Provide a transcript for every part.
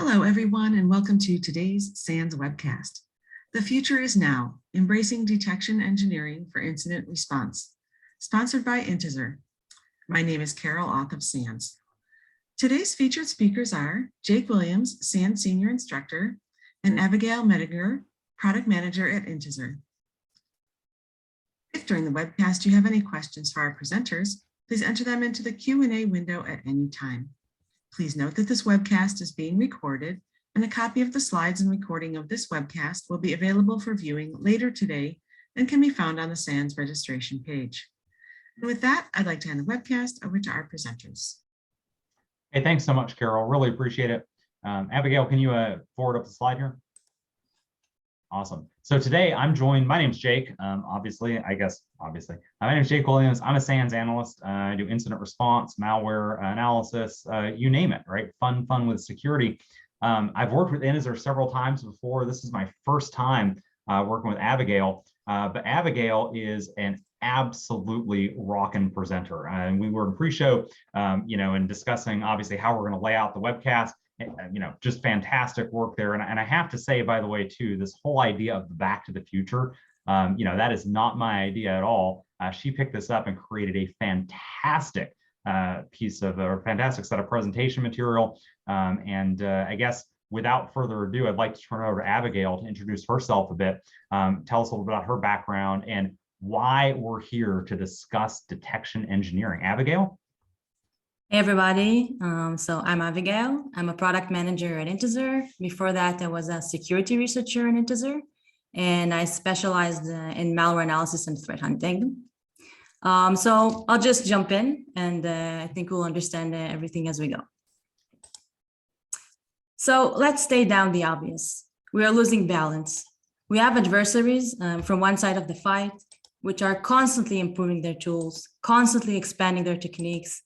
Hello, everyone, and welcome to today's SANS webcast. The future is now, embracing detection engineering for incident response, sponsored by Intezer. My name is Carol Auth of SANS. Today's featured speakers are Jake Williams, SANS Senior Instructor, and Abigail Mediger, Product Manager at Intezer. If during the webcast you have any questions for our presenters, please enter them into the Q&A window at any time. Please note that this webcast is being recorded, and a copy of the slides and recording of this webcast will be available for viewing later today and can be found on the SANS registration page. And with that, I'd like to hand the webcast over to our presenters. Hey, thanks so much, Carol. Really appreciate it. Abigail, can you forward up the slide here? Awesome. So today I'm joined, my name's Jake, obviously. My name's Jake Williams. I'm a SANS analyst. I do incident response, malware analysis, you name it, right? Fun with security. I've worked with Intezer several times before. This is my first time working with Abigail, but Abigail is an absolutely rockin' presenter. And we were in pre-show, and discussing obviously how we're going to lay out the webcast. Just fantastic work there. And I have to say, by the way, too, this whole idea of the back to the future, that is not my idea at all. She picked this up and created a fantastic fantastic set of presentation material. I guess without further ado, I'd like to turn it over to Abigail to introduce herself a bit, tell us a little bit about her background and why we're here to discuss detection engineering. Abigail? Hey everybody, so I'm Abigail. I'm a product manager at Intezer. Before that, I was a security researcher in Intezer, and I specialized in malware analysis and threat hunting. So I'll just jump in, and I think we'll understand everything as we go. So let's stay down the obvious. We are losing balance. We have adversaries from one side of the fight, which are constantly improving their tools, constantly expanding their techniques.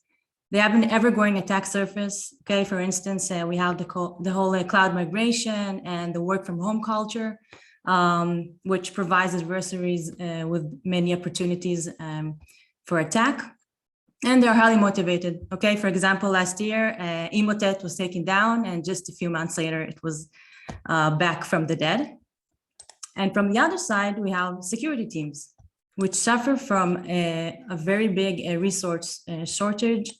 They have an ever-growing attack surface. Okay, for instance, we have the whole cloud migration and the work from home culture, which provides adversaries with many opportunities for attack. And they're highly motivated. Okay, for example, last year, Emotet was taken down, and just a few months later, it was back from the dead. And from the other side, we have security teams, which suffer from a very big resource shortage.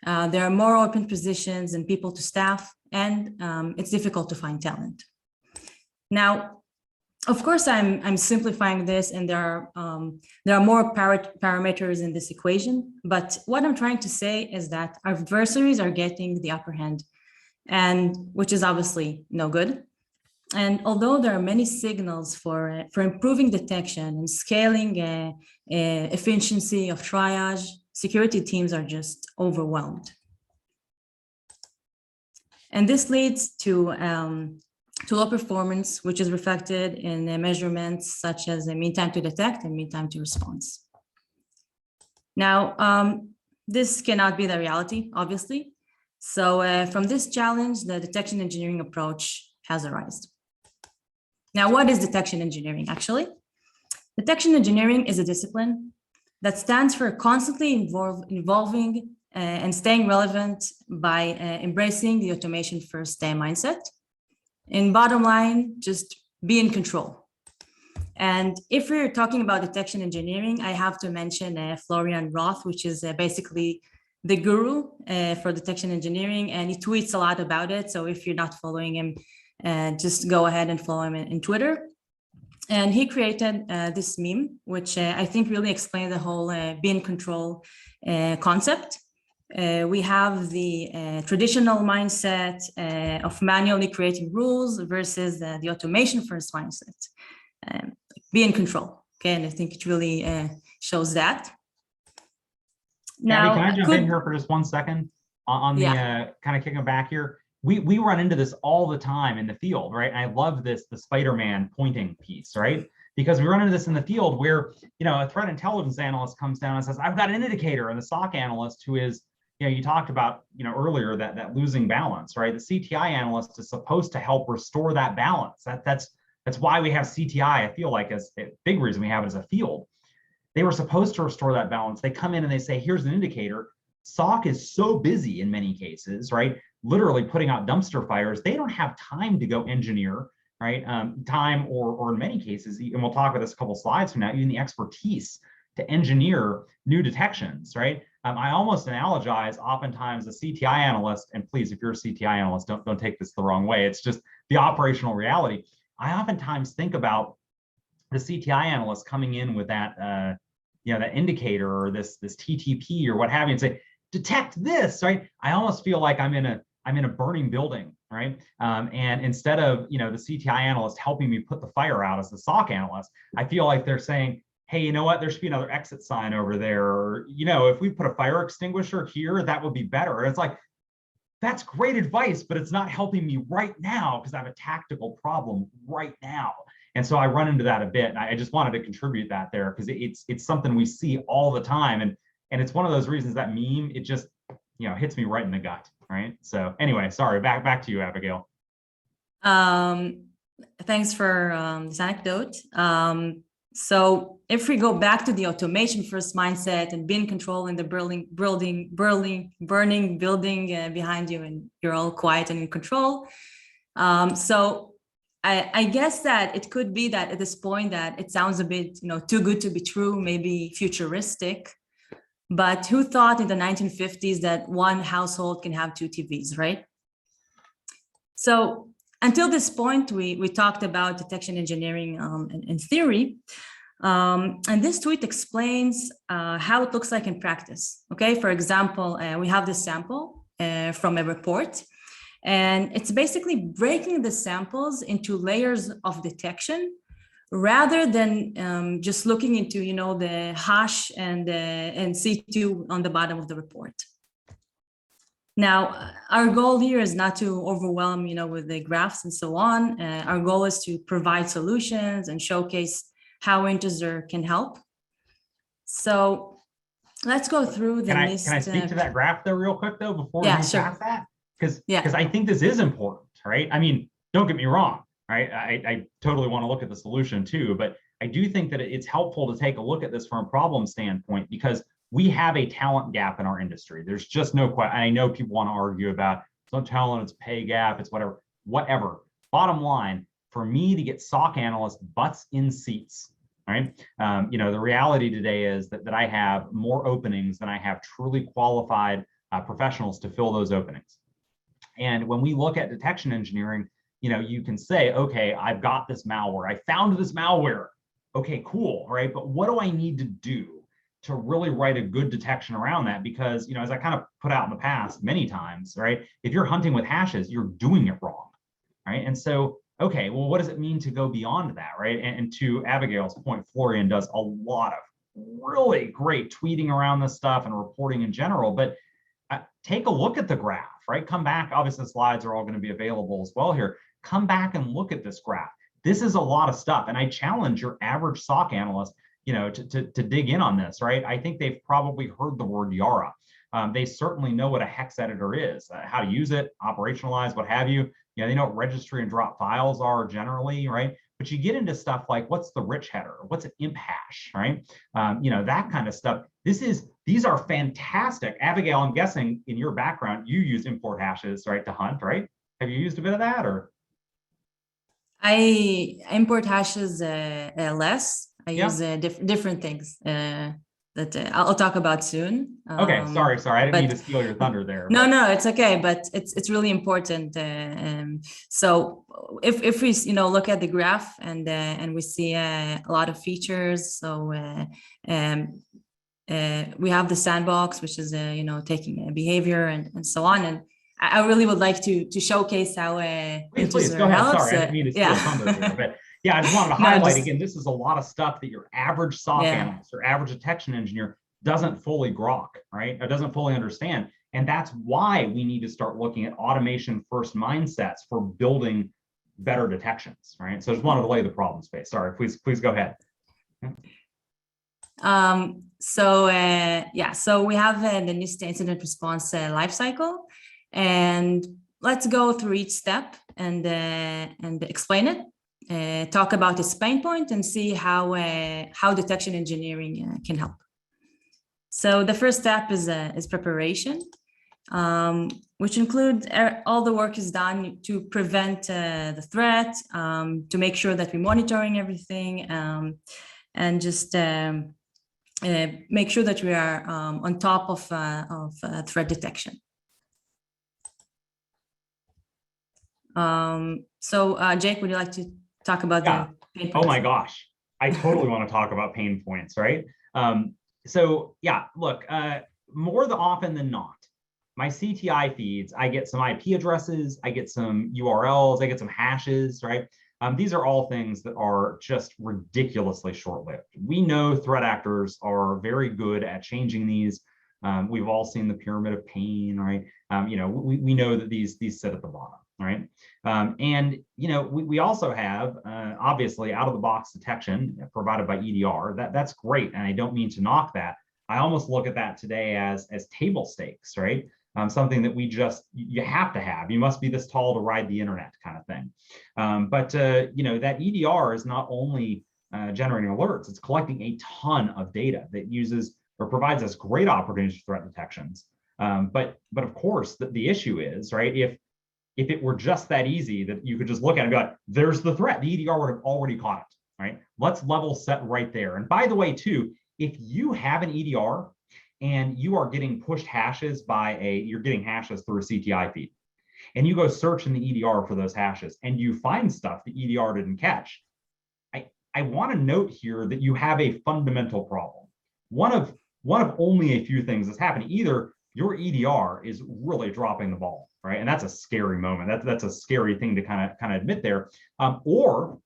There are more open positions and people to staff, and it's difficult to find talent. Now, of course, I'm simplifying this, and there are more parameters in this equation. But what I'm trying to say is that our adversaries are getting the upper hand, and which is obviously no good. And although there are many signals for improving detection and scaling efficiency of triage, security teams are just overwhelmed. And this leads to low performance, which is reflected in measurements such as the mean time to detect and mean time to response. Now, this cannot be the reality, obviously. So from this challenge, the detection engineering approach has arisen. Now, what is detection engineering, actually? Detection engineering is a discipline that stands for constantly evolving and staying relevant by embracing the automation first mindset. And bottom line, just be in control. And if we're talking about detection engineering, I have to mention Florian Roth, which is basically the guru for detection engineering, and he tweets a lot about it. So if you're not following him, just go ahead and follow him in Twitter. And he created this meme, which I think really explains the whole be in control concept. We have the traditional mindset of manually creating rules versus the automation first mindset. Be in control. Okay, and I think it really shows that. Now, Abby, can I jump in here for just 1 second on the kind of kicking back here? We run into this all the time in the field, right? And I love the Spider-Man pointing piece, right? Because we run into this in the field where, a threat intelligence analyst comes down and says, I've got an indicator, and the SOC analyst who is, you talked about, earlier that losing balance, right? The CTI analyst is supposed to help restore that balance. That's why we have CTI. I feel like as a big reason we have it as a field. They were supposed to restore that balance. They come in and they say, here's an indicator. SOC is so busy in many cases, right? literally putting out dumpster fires, they don't have time to go engineer, right? Time or in many cases, and we'll talk about this a couple slides from now, even the expertise to engineer new detections, right? I almost analogize oftentimes a CTI analyst, and please, if you're a CTI analyst, don't take this the wrong way. It's just the operational reality. I oftentimes think about the CTI analyst coming in with that, that indicator or this TTP or what have you, and say, detect this, right? I almost feel like I'm in a burning building, right? And instead of the CTI analyst helping me put the fire out as the SOC analyst, I feel like they're saying, hey, you know what? There should be another exit sign over there. Or, if we put a fire extinguisher here, that would be better. And it's like, that's great advice, but it's not helping me right now because I have a tactical problem right now. And so I run into that a bit. And I just wanted to contribute that there because it's something we see all the time. And it's one of those reasons that meme, it just, hits me right in the gut, right? So anyway, sorry, back to you, Abigail. Thanks for this anecdote. So if we go back to the automation first mindset and bin control in the burning building behind you, and you're all quiet and in control. So I guess that it could be that at this point that it sounds a bit, too good to be true, maybe futuristic. But who thought in the 1950s that one household can have 2 TVs, right? So until this point, we talked about detection engineering in theory. And this tweet explains how it looks like in practice. Okay, for example, we have this sample from a report, and it's basically breaking the samples into layers of detection rather than just looking into, the hash and C2 on the bottom of the report. Now, our goal here is not to overwhelm, with the graphs and so on. Our goal is to provide solutions and showcase how Intezer can help. So let's go through the NIST. Can I speak to that graph though real quick though before we move past that? Because I think this is important, right? I mean, don't get me wrong, right? I totally want to look at the solution too, but I do think that it's helpful to take a look at this from a problem standpoint because we have a talent gap in our industry. There's just no question. I know people want to argue about it's not talent, it's pay gap, it's whatever. Bottom line, for me to get SOC analysts butts in seats, right? The reality today is that I have more openings than I have truly qualified professionals to fill those openings. And when we look at detection engineering, you can say, okay, I've got this malware. I found this malware. Okay, cool, right? But what do I need to do to really write a good detection around that? Because, as I kind of put out in the past many times, right? If you're hunting with hashes, you're doing it wrong, right? And so, okay, well, what does it mean to go beyond that, right? And to Abigail's point, Florian does a lot of really great tweeting around this stuff and reporting in general, but take a look at the graph, right? Come back, obviously the slides are all going to be available as well here. Come back and look at this graph. This is a lot of stuff. And I challenge your average SOC analyst, to dig in on this, right? I think they've probably heard the word Yara. They certainly know what a hex editor is, how to use it, operationalize, what have you. They know what registry and drop files are generally, right? But you get into stuff like what's the rich header, what's an imp hash, right? That kind of stuff. These are fantastic. Abigail, I'm guessing in your background, you use import hashes, right, to hunt, right? Have you used a bit of that or? I import hashes less. I use different things that I'll talk about soon. Okay, sorry. I didn't mean to steal your thunder there. No, it's okay, but it's really important. So if we look at the graph and we see a lot of features, so we have the sandbox, which is taking a behavior and so on, and I really would like to showcase how please go ahead. Sorry, I didn't mean to steal thunder there, but yeah, I just wanted to highlight again, this is a lot of stuff that your average SOC analyst or average detection engineer doesn't fully grok, right? Or doesn't fully understand. And that's why we need to start looking at automation first mindsets for building better detections, right? So I just wanted to lay the problem space. Sorry, please go ahead. So we have the NIST incident response lifecycle, and let's go through each step and explain it. Talk about its pain point and see how detection engineering can help. So the first step is preparation. which include all the work is done to prevent the threat, to make sure that we're monitoring everything, and just make sure that we are on top of threat detection. Jake, would you like to talk about the pain points? Oh my gosh, I totally want to talk about pain points, right? So yeah, look, more often than not, my CTI feeds, I get some IP addresses, I get some URLs, I get some hashes, right? These are all things that are just ridiculously short-lived. We know threat actors are very good at changing these. We've all seen the pyramid of pain, right? You know, we know that these sit at the bottom, right? And you know, we also have obviously out-of-the-box detection provided by EDR. That's great, and I don't mean to knock that. I almost look at that today as table stakes, right? Something that you have to have. You must be this tall to ride the internet, kind of thing. But you know, that EDR is not only generating alerts; it's collecting a ton of data that uses or provides us great opportunities for threat detections. But of course, the issue is, right, if it were just that easy that you could just look at it and be like, there's the threat, the EDR would have already caught it, right? Let's level set right there. And by the way, too, if you have an EDR and you are getting pushed hashes you're getting hashes through a CTI feed, and you go search in the EDR for those hashes and you find stuff the EDR didn't catch, I want to note here that you have a fundamental problem. One of only a few things that's happening. Either your EDR is really dropping the ball, right? And that's a scary moment. That's a scary thing to kind of admit there. Or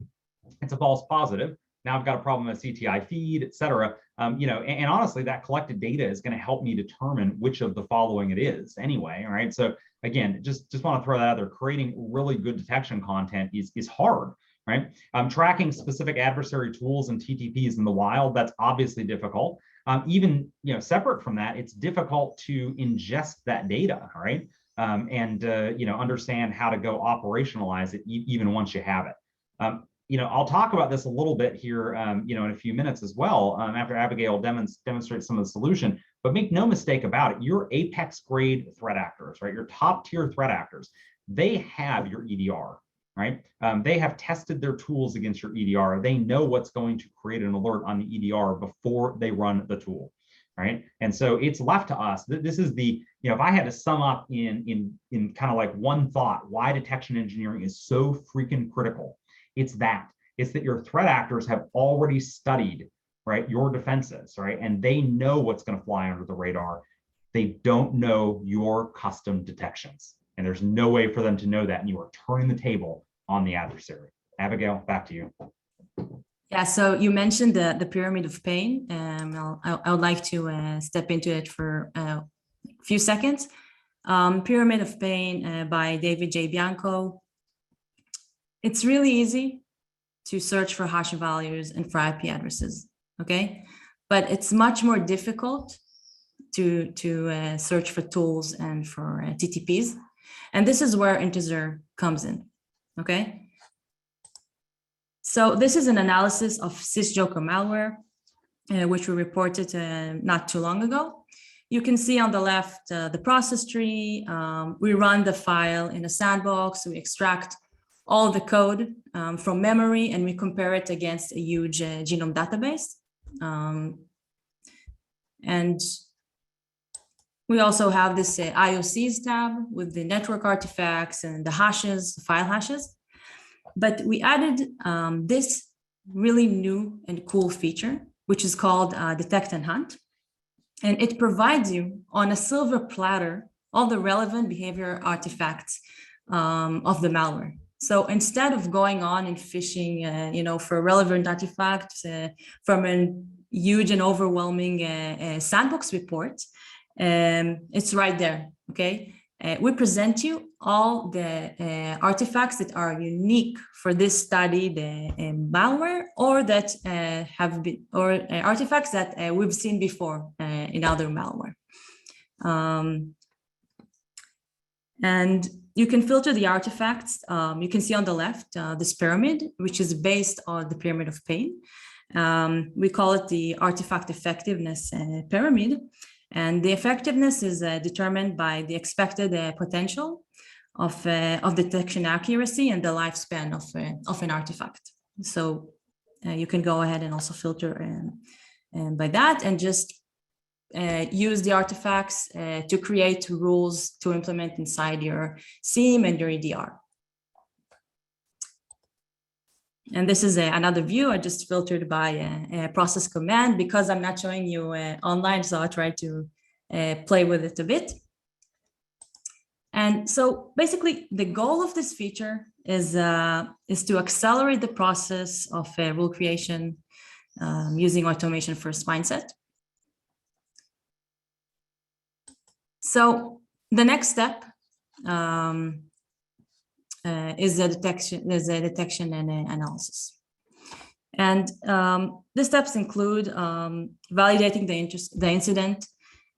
it's a false positive. Now I've got a problem with CTI feed, et cetera. You know, and honestly, that collected data is going to help me determine which of the following it is anyway, right? So again, just want to throw that out there. Creating really good detection content is hard, right? Tracking specific adversary tools and TTPs in the wild, that's obviously difficult. Even, you know, separate from that, it's difficult to ingest that data, right? And you know, understand how to go operationalize it even once you have it. You know, I'll talk about this a little bit here, you know, in a few minutes as well, after Abigail demonstrates some of the solution. But make no mistake about it, your apex grade threat actors, right? Your top tier threat actors, they have your EDR, right? They have tested their tools against your EDR. They know what's going to create an alert on the EDR before they run the tool, right? And so it's left to us. This is the, you know, if I had to sum up in kind of like one thought, why detection engineering is so freaking critical. It's that your threat actors have already studied, right, your defenses, right? And they know what's going to fly under the radar. They don't know your custom detections. And there's no way for them to know that. And you are turning the table on the adversary. Abigail, back to you. Yeah, so you mentioned the pyramid of pain. I would like to step into it for a few seconds. Pyramid of Pain by David J. Bianco. It's really easy to search for hash values and for IP addresses, okay? But it's much more difficult to search for tools and for TTPs. And this is where Intezer comes in, okay? So this is an analysis of SysJoker malware, which we reported not too long ago. You can see on the left the process tree. We run the file in a sandbox. We extract all the code from memory and we compare it against a huge genome database. And we also have this IOCs tab with the network artifacts and the hashes, file hashes. But we added this really new and cool feature, which is called Detect and Hunt. And it provides you on a silver platter all the relevant behavior artifacts of the malware. So instead of going on and fishing, you know, for relevant artifacts from a huge and overwhelming sandbox report, it's right there, okay? We present you all the artifacts that are unique for this study, the malware, or that have been, or artifacts that we've seen before in other malware. And you can filter the artifacts. You can see on the left this pyramid, which is based on the pyramid of pain. We call it the artifact effectiveness pyramid. And the effectiveness is determined by the expected potential of detection accuracy and the lifespan of an artifact. So you can go ahead and also filter by that and just use the artifacts to create rules to implement inside your SIEM and your EDR. And this is another view. I just filtered by a process command because I'm not showing you online, so I'll try to play with it a bit. And so basically the goal of this feature is to accelerate the process of rule creation using automation first mindset. So the next step is the detection and analysis. And the steps include validating the incident,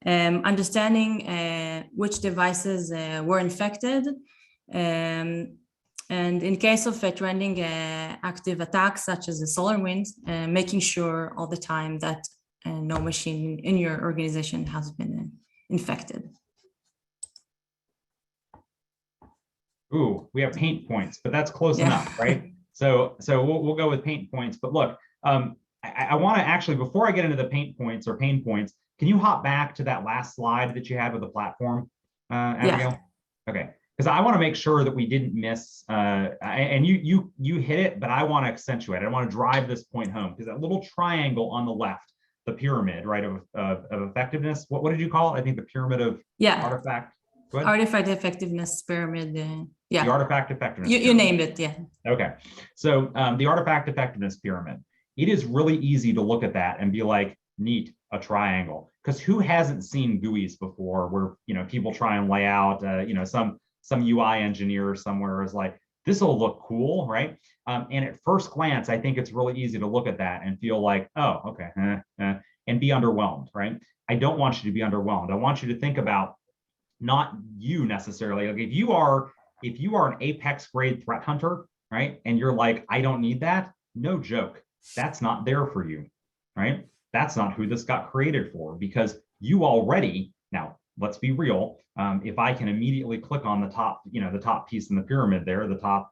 understanding which devices were infected, and in case of trending active attacks such as the SolarWinds, making sure all the time that no machine in your organization has been infected. Ooh, we have paint points, but that's close enough, right? So we'll go with paint points. But look, I want to actually, before I get into the paint points or pain points, can you hop back to that last slide that you had with the platform, Abigail? Yeah. Okay, because I want to make sure that we didn't miss, and you hit it, but I want to accentuate it. I want to drive this point home because that little triangle on the left, the pyramid, right, of effectiveness. What did you call it? I think the pyramid of artifact. Artifact effectiveness pyramid. The artifact effectiveness. You named it, yeah. Okay, so the artifact effectiveness pyramid. It is really easy to look at that and be like, neat, a triangle. Because who hasn't seen GUIs before, where people try and lay out, some UI engineer somewhere is like, this will look cool, right? And at first glance, I think it's really easy to look at that and feel like, oh, okay, and be underwhelmed, right? I don't want you to be underwhelmed. I want you to think about not you necessarily. Like if you are an apex grade threat hunter, right? And you're like, I don't need that. No joke. That's not there for you, right? That's not who this got created for, because you already, now let's be real. If I can immediately click on the top, the top piece in the pyramid there, the top,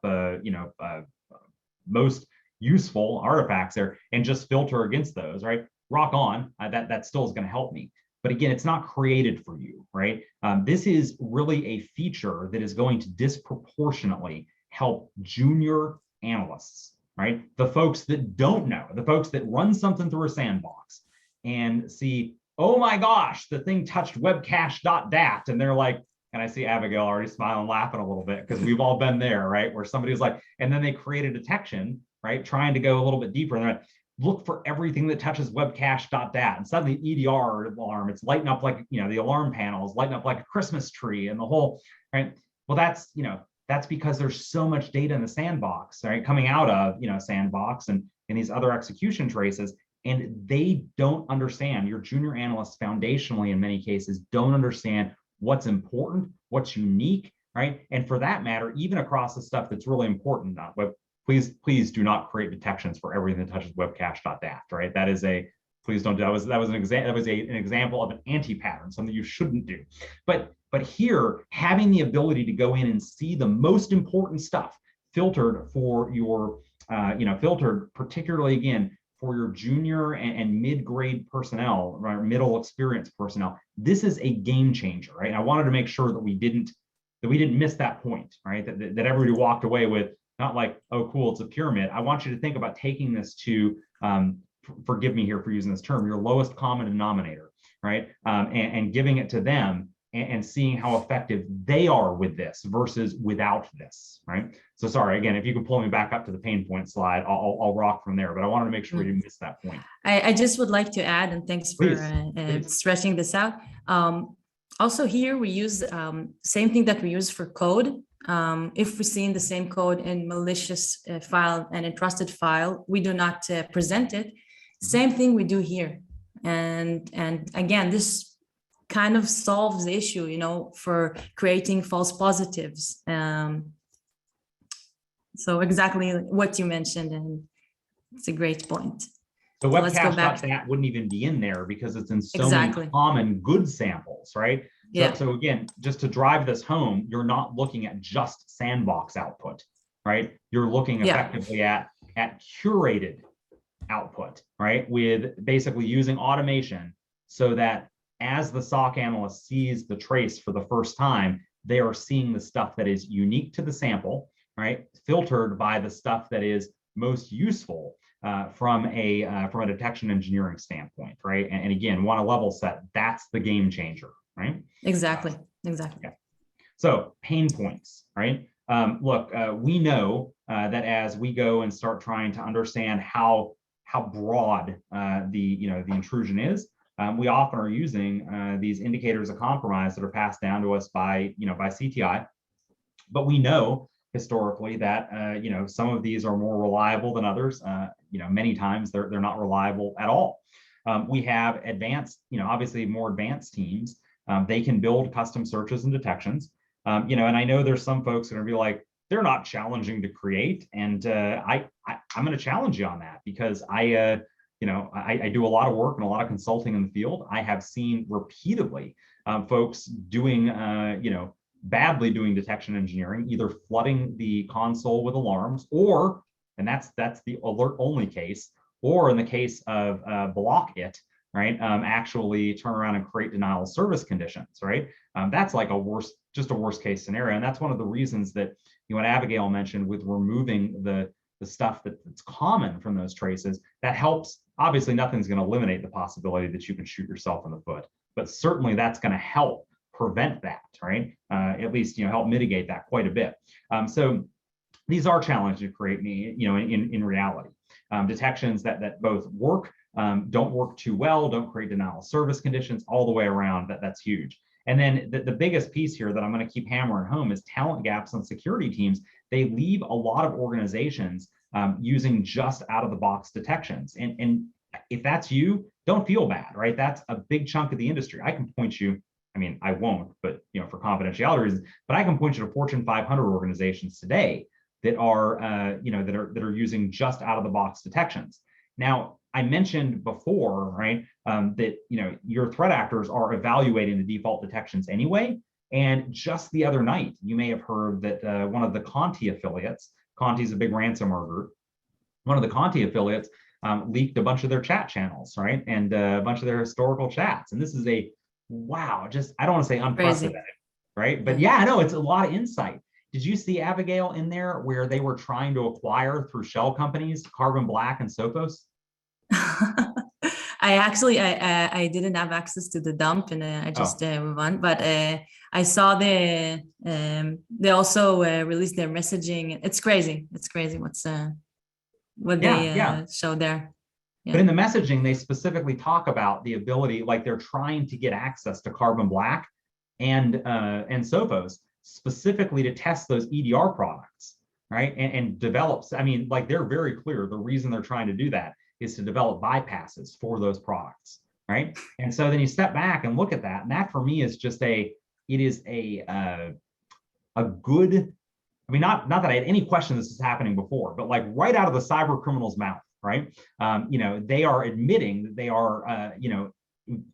most useful artifacts there, and just filter against those, right? Rock on, that still is going to help me. But again, it's not created for you, right? This is really a feature that is going to disproportionately help junior analysts, right? The folks that don't know, the folks that run something through a sandbox and see, oh my gosh, the thing touched webcache.dat. And they're like, and I see Abigail already smiling, laughing a little bit, because we've all been there, right? Where somebody's like, and then they create a detection, right? Trying to go a little bit deeper. And they're like, look for everything that touches webcache.dat. And suddenly EDR alarm, it's lighting up like, the alarm panels, lighting up like a Christmas tree and the whole, right? Well, that's because there's so much data in the sandbox, right? Coming out of, sandbox and these other execution traces, and they don't understand. Your junior analysts foundationally, in many cases, don't understand what's important, what's unique, right? And for that matter, even across the stuff that's really important, please do not create detections for everything that touches webcache.dat, right? That is please don't do that. Was an example of an anti-pattern, something you shouldn't do. But here, having the ability to go in and see the most important stuff filtered for your, filtered particularly again for your junior and mid-grade personnel, right, middle experienced personnel, this is a game changer, right? And I wanted to make sure that we didn't miss that point, right? That everybody walked away with not like, oh, cool, it's a pyramid. I want you to think about taking this to, forgive me here for using this term, your lowest common denominator, right? And giving it to them and seeing how effective they are with this versus without this, right? So sorry, again, if you can pull me back up to the pain point slide, I'll rock from there, but I wanted to make sure we didn't miss that point. I just would like to add, and thanks for stretching this out. Also here, we use same thing that we use for code. If we see in the same code in malicious file and a trusted file, we do not present it. Same thing we do here. And again, this kind of solves the issue, for creating false positives. So exactly what you mentioned, and it's a great point. So So let's go back. webcast.dat wouldn't even be in there because it's in so Exactly. many common good samples, right? Yeah. So again, just to drive this home, you're not looking at just sandbox output, right? You're looking effectively at curated output, right? With basically using automation so that as the SOC analyst sees the trace for the first time, they are seeing the stuff that is unique to the sample, right? Filtered by the stuff that is most useful from a detection engineering standpoint, right? And again, want to level set, that's the game changer, right? Exactly. Exactly. Yeah. So pain points, right? Look, we know that as we go and start trying to understand how broad the intrusion is, we often are using these indicators of compromise that are passed down to us by CTI. But we know historically that some of these are more reliable than others. Many times they're not reliable at all. We have advanced, obviously more advanced teams. They can build custom searches and detections. And I know there's some folks that are gonna be like, they're not challenging to create. And I'm going to challenge you on that because I do a lot of work and a lot of consulting in the field. I have seen repeatedly folks doing, badly doing detection engineering, either flooding the console with alarms, or, and that's the alert only case, or in the case of block it, right? Actually turn around and create denial of service conditions, right? That's like just a worst case scenario. And that's one of the reasons that, what Abigail mentioned with removing the stuff that's common from those traces, that helps. Obviously, nothing's going to eliminate the possibility that you can shoot yourself in the foot, but certainly that's going to help prevent that, right? At least, help mitigate that quite a bit. So these are challenges to create, in reality. Detections that both work, don't work too well, don't create denial of service conditions, all the way around. That's huge. And then the biggest piece here that I'm going to keep hammering home is talent gaps on security teams. They leave a lot of organizations using just out of the box detections. And if that's you, don't feel bad, right? That's a big chunk of the industry. I can point you, I won't, but for confidentiality reasons, but I can point you to Fortune 500 organizations today that are, that are using just out of the box detections. Now, I mentioned before, right, that your threat actors are evaluating the default detections anyway. And just the other night, you may have heard that one of the Conti affiliates, Conti's a big ransomware group, one of the Conti affiliates leaked a bunch of their chat channels, right, and a bunch of their historical chats. And this is a wow, just I don't want to say unprecedented, right? But yeah, no, it's a lot of insight. Did you see, Abigail, in there where they were trying to acquire through shell companies Carbon Black and Sophos? I didn't have access to the dump, and I just move on. But I saw they also released their messaging. It's crazy. It's crazy what they showed there. Yeah. But in the messaging, they specifically talk about the ability, like they're trying to get access to Carbon Black and Sophos specifically to test those EDR products, right? And develops. Like they're very clear. The reason they're trying to do that is to develop bypasses for those products, right? And so then you step back and look at that, and that for me is just a good. Not that I had any question this is happening before, but like right out of the cyber criminal's mouth, right? They are admitting that they are,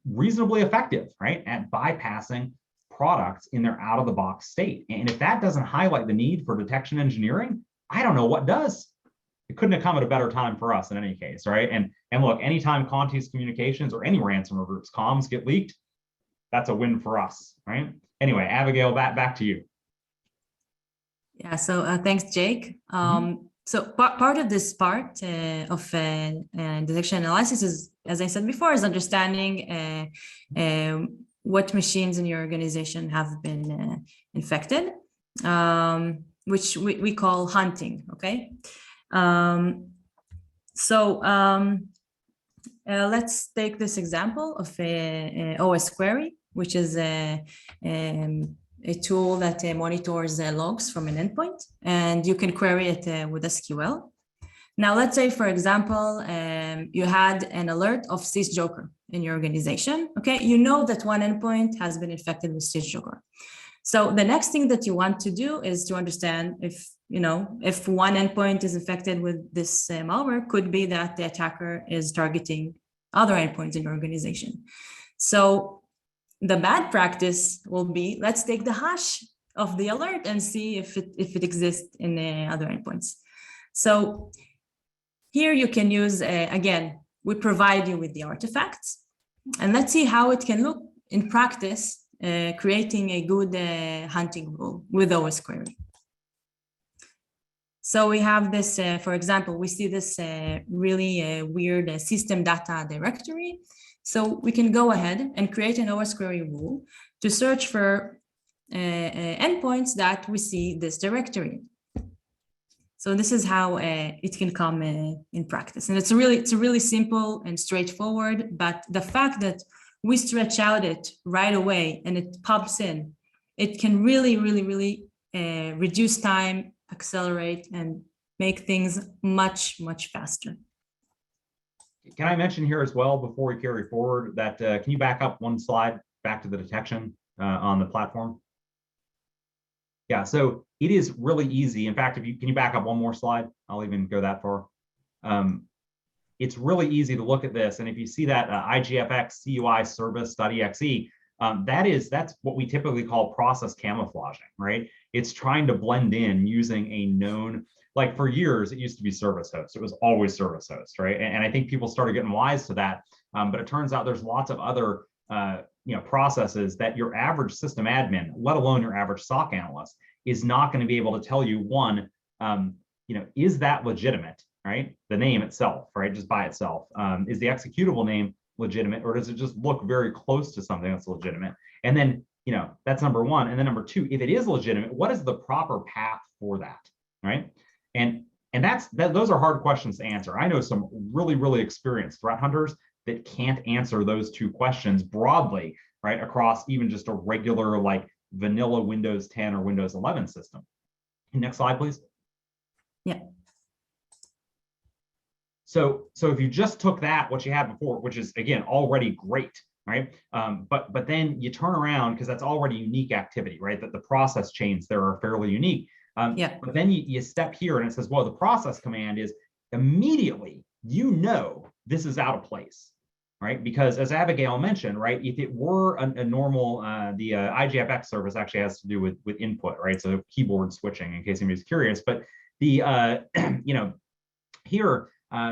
reasonably effective, right, at bypassing products in their out-of-the-box state. And if that doesn't highlight the need for detection engineering, I don't know what does. It couldn't have come at a better time for us in any case, right? And look, anytime Conti's communications or any ransomware group's comms get leaked, that's a win for us, right? Anyway, Abigail, back to you. Yeah, so thanks, Jake. So part of this part of detection analysis is, as I said before, is understanding what machines in your organization have been infected, which we call hunting, okay? Let's take this example of Osquery, which is a tool that monitors logs from an endpoint, and you can query it with SQL. Now, let's say, for example, you had an alert of SysJoker in your organization. Okay, you know that one endpoint has been infected with SysJoker. So the next thing that you want to do is to understand if, if one endpoint is infected with this malware, could be that the attacker is targeting other endpoints in your organization. So the bad practice will be, let's take the hash of the alert and see if it exists in other endpoints. So here you can use, again, we provide you with the artifacts, and let's see how it can look in practice, creating a good hunting rule with Osquery. So we have this, for example, we see this really weird system data directory. So we can go ahead and create an Osquery rule to search for endpoints that we see this directory. So this is how it can come in practice. And it's really simple and straightforward, but the fact that we stretch out it right away and it pops in, it can really reduce time, accelerate, and make things much faster. Can I mention here as well, before we carry forward, that can you back up one slide back to the detection on the platform? Yeah, so it is really easy. In fact, can you back up one more slide? I'll even go that far. It's really easy to look at this. And if you see that IGFX CUI service.exe, that's what we typically call process camouflaging, right? It's trying to blend in using a known, like for years, it used to be service host. It was always service host, right? And I think people started getting wise to that. But it turns out there's lots of other processes that your average system admin, let alone your average SOC analyst, is not going to be able to tell you, one, is that legitimate, right? The name itself, right? Just by itself. Is the executable name legitimate, or does it just look very close to something that's legitimate? And then, that's number one. And then number two, if it is legitimate, what is the proper path for that, right? And those are hard questions to answer. I know some really experienced threat hunters that can't answer those two questions broadly, right, across even just a regular like vanilla Windows 10 or Windows 11 system. Next slide, please. Yeah. So if you just took that, what you had before, which is again already great, right? But then you turn around, because that's already unique activity, right? That the process chains there are fairly unique. But then you step here and it says, well, the process command is immediately, this is out of place, right? Because as Abigail mentioned, right, if it were a normal, the IGFX service actually has to do with input, right? So keyboard switching, in case anybody's curious. But the, here,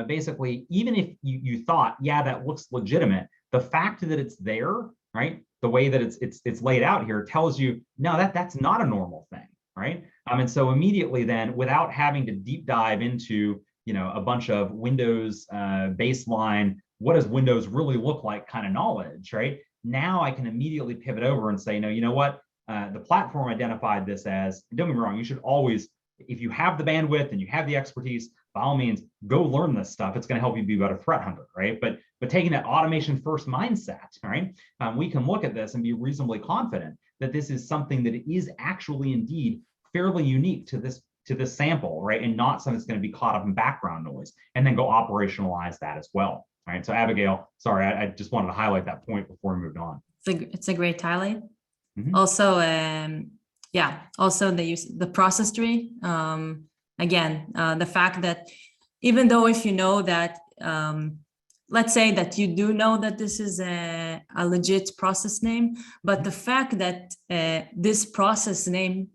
basically, even if you thought, yeah, that looks legitimate, the fact that it's there, right? The way that it's laid out here tells you, no, that's not a normal thing, right? And so immediately then, without having to deep dive into, a bunch of Windows baseline, what does Windows really look like kind of knowledge, right? Now I can immediately pivot over and say, no, you know what? The platform identified this as, don't get me wrong, you should always, if you have the bandwidth and you have the expertise, by all means, go learn this stuff. It's going to help you be a better threat hunter, right? But taking that automation first mindset, right? We can look at this and be reasonably confident that this is something that is actually indeed fairly unique to this sample, right? And not something that's going to be caught up in background noise, and then go operationalize that as well, right? So Abigail, sorry, I just wanted to highlight that point before we moved on. It's a great highlight. Also, also the process tree. Again, the fact that even though if you know that, let's say that you do know that this is a legit process name, but the fact that this process name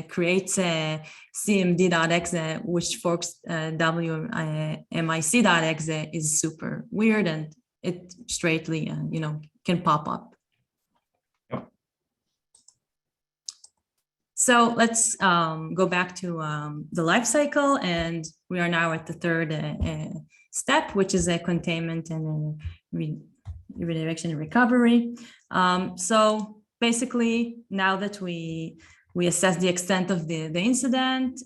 creates a cmd.exe, which forks wmic.exe, is super weird, and it straightly, can pop up. Yep. So let's go back to the life cycle, and we are now at the third step, which is a containment and redirection and recovery. So basically, now that we assess the extent of the incident,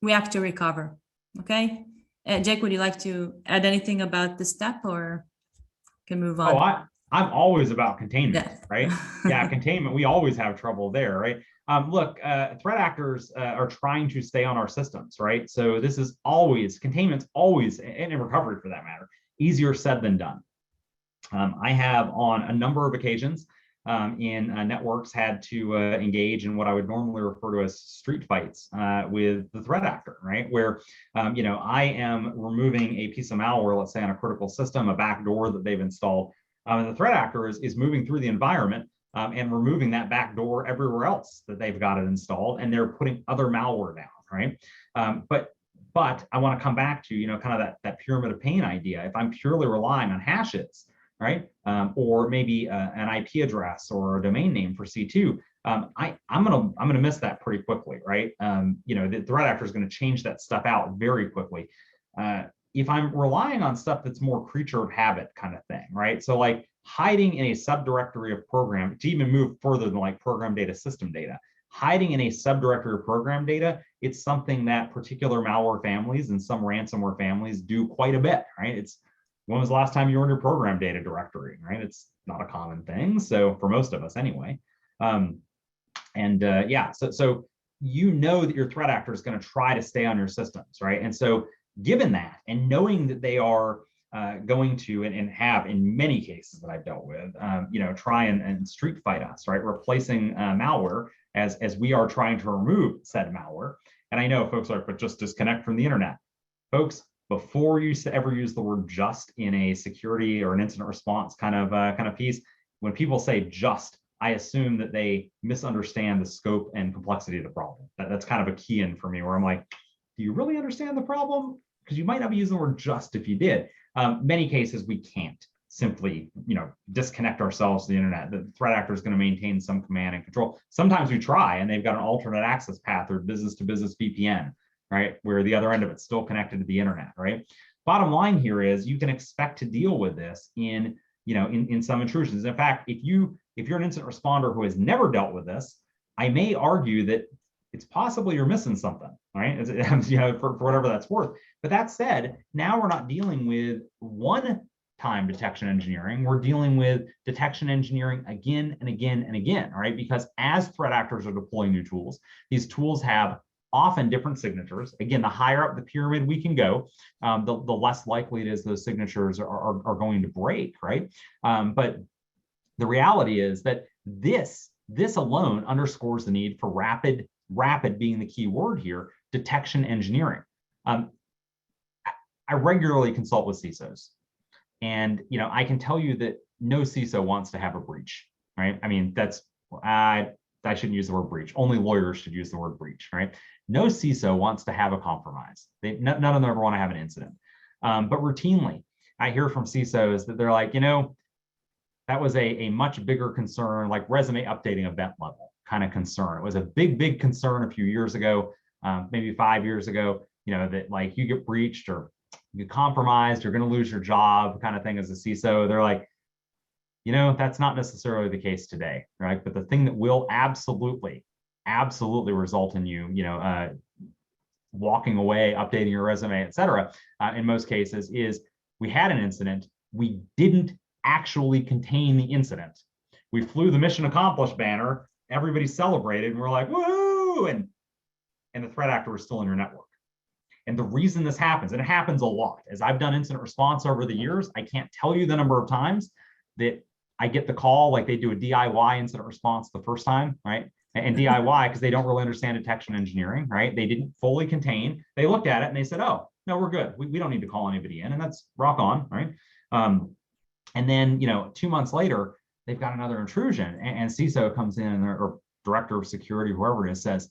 we have to recover. Okay, Jake, would you like to add anything about this step, or can move on? Oh, I'm always about containment, Yeah. right? Yeah, containment. We always have trouble there, right? Look, threat actors are trying to stay on our systems, right? So this is always, containment's always, and in recovery for that matter, easier said than done. I have on a number of occasions in networks had to engage in what I would normally refer to as street fights with the threat actor, right? Where, I am removing a piece of malware, let's say on a critical system, a backdoor that they've installed, and the threat actor is moving through the environment and removing that backdoor everywhere else that they've got it installed, and they're putting other malware down, right? But I want to come back to, kind of that pyramid of pain idea. If I'm purely relying on hashes, right, or maybe an IP address or a domain name for C2, I'm gonna miss that pretty quickly, right? The threat actor is going to change that stuff out very quickly. If I'm relying on stuff that's more creature of habit kind of thing, right? So like hiding in a subdirectory of program, to even move further than like program data, system data, hiding in a subdirectory of program data, it's something that particular malware families and some ransomware families do quite a bit, right? When was the last time you were in your program data directory, right? It's not a common thing. So for most of us anyway. So you know that your threat actor is going to try to stay on your systems, right? And so given that, and knowing that they are going to and have in many cases that I've dealt with, try and street fight us, right? Replacing malware as we are trying to remove said malware. And I know folks are like, but just disconnect from the internet. Folks, before you ever use the word just in a security or an incident response kind of piece, when people say just, I assume that they misunderstand the scope and complexity of the problem. That's kind of a key in for me, where I'm like, do you really understand the problem? Because you might not be using the word just if you did. Many cases we can't simply, disconnect ourselves to the internet. The threat actor is going to maintain some command and control. Sometimes we try, and they've got an alternate access path or business-to-business VPN, right, where the other end of it's still connected to the internet, right? Bottom line here is you can expect to deal with this in some intrusions. In fact, if you're an incident responder who has never dealt with this, I may argue that it's possible you're missing something, right? For whatever that's worth. But that said, now we're not dealing with one-time detection engineering. We're dealing with detection engineering again and again and again, right? Because as threat actors are deploying new tools, these tools have often different signatures. Again, the higher up the pyramid we can go, the less likely it is those signatures are going to break, right? But the reality is that this alone underscores the need for rapid being the key word here, detection engineering. I regularly consult with CISOs, and I can tell you that no CISO wants to have a breach, right? I mean, I shouldn't use the word breach. Only lawyers should use the word breach, right? No CISO wants to have a compromise. None of them ever want to have an incident. But routinely, I hear from CISOs that they're like, that was a much bigger concern, like resume updating event level kind of concern. It was a big concern a few years ago, maybe 5 years ago, that like you get breached or you get compromised, you're going to lose your job kind of thing as a CISO. They're like, that's not necessarily the case today, right? But the thing that will absolutely result in you, walking away, updating your resume, et cetera, in most cases is we had an incident. We didn't actually contain the incident. We flew the mission accomplished banner. Everybody celebrated and we're like, woo! And the threat actor was still in your network. And the reason this happens, and it happens a lot, as I've done incident response over the years, I can't tell you the number of times that I get the call, like they do a DIY incident response the first time, right? And DIY, because they don't really understand detection engineering, right? They didn't fully contain. They looked at it and they said, oh, no, we're good. We don't need to call anybody in, and that's rock on, right? And then, 2 months later, they've got another intrusion, and CISO comes in, or director of security, whoever it is, says,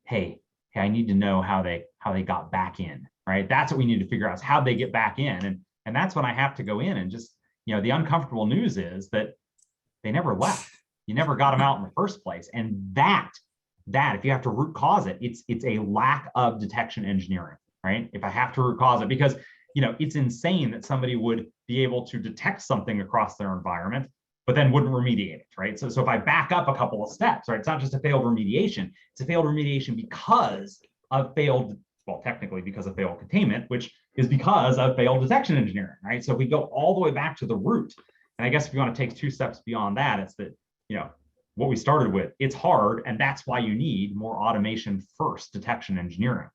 hey, I need to know how they got back in, right? That's what we need to figure out, is how they get back in. And that's when I have to go in and just, the uncomfortable news is that they never left. You never got them out in the first place. And that if you have to root cause it, it's a lack of detection engineering, right? If I have to root cause it, because it's insane that somebody would be able to detect something across their environment, but then wouldn't remediate it, right? So if I back up a couple of steps, right, it's not just a failed remediation, it's a failed remediation because of technically because of failed containment, which is because of failed detection engineering, right? So if we go all the way back to the root, and I guess if you want to take 2 steps beyond that, it's that, what we started with, it's hard, and that's why you need more automation first detection engineering.